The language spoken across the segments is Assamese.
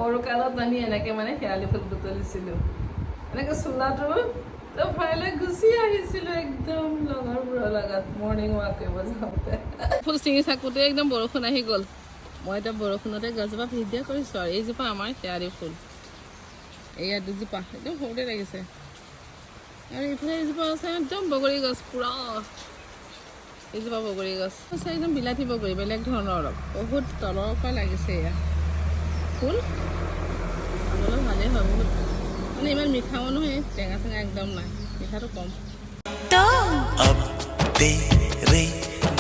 সৰু কালত আমি এনেকৈ মানে শেৱালি ফুল বুটলিছিলোঁ এনেকৈ চোলাটো তো ফাইলে গুচি আহিছিলোঁ একদম লগৰবোৰৰ লগত মৰ্ণিং ৱাক কৰিব যাওঁতে ফুল ছিঙি থাকোঁতে একদম বৰষুণ আহি গ'ল মই এতিয়া বৰষুণতে গছজোপা ভিডিঅ' কৰিছোঁ আৰু এইজোপা আমাৰ শেৱালি ফুল এয়া দুজোপা একদম সৰুতে লাগিছে আৰু ইফালে এইজোপা আছে একদম বগৰী গছ পুৰা এইজোপা বগৰী গছ আছে একদম বিলাতী বগৰী বেলেগ ধৰণৰ অলপ বহুত তলৰ পৰা লাগিছে এয়া ফুল খাবলৈ ভালেই হয় বহুত মানে ইমান মিঠাও নহয় টেঙা চেঙা একদম নাই মিঠাটো কম अब तेरे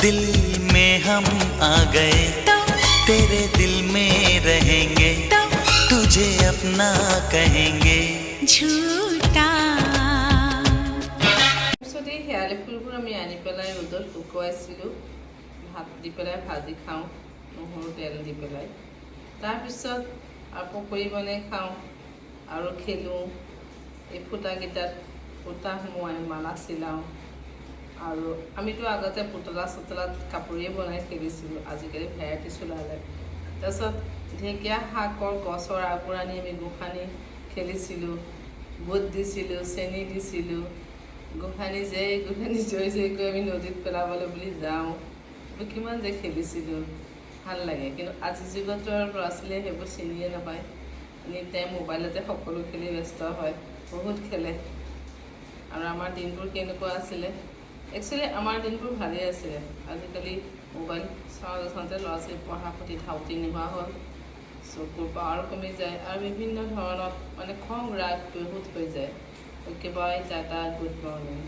दिल में हम आ गए तेरे दिल में रहेंगे तुझे अपना कहेंगे झूठा পিছতে শেৱালি ফুলবোৰ আমি আনি পেলাই ৰ'দত শুকুৱাইছিলোঁ ভাত দি পেলাই ভাজি খাওঁ নহৰু তেল দি পেলাই তাৰপিছত আৰু পকৰি বনাই খাওঁ আৰু খেলোঁ এই ফুটাকেইটাত সূতা সোমোৱাই মালা চিলাওঁ আৰু আমিতো আগতে পুতলা চোতলাত কাপোৰেই বনাই খেলিছিলোঁ আজিকালি ভেৰাইটিছ ওলালে তাৰপিছত ঢেকীয়া শাকৰ গছৰ আগবোৰ আনি আমি গোসানি খেলিছিলোঁ বুট দিছিলোঁ চেনি দিছিলোঁ গোসানি জয় জয় আমি নদীত পেলাবলৈ বুলি যাওঁ কিমান যে খেলিছিলোঁ ভাল লাগে কিন্তু আজিৰ যুগতো আৰু ল'ৰা ছোৱালীয়ে সেইবোৰ চিনিয়ে নাপায় এনি টাইম মোবাইলতে সকলো খেলি ব্যস্ত হয় বহুত খেলে আৰু আমাৰ দিনবোৰ কেনেকুৱা আছিলে একচুৱেলি আমাৰ দিনবোৰ ভালেই আছিলে আজিকালি মোবাইল চাওঁতে ল'ৰা ছোৱালী পঢ়া প্ৰতি ধাউতি নোহোৱা হ'ল চকুৰ পাৱাৰ কমি যায় আৰু বিভিন্ন ধৰণৰ মানে খং ৰাগ বহুত হৈ যায় একেবাৰে টাটা গুড মৰ্ণিং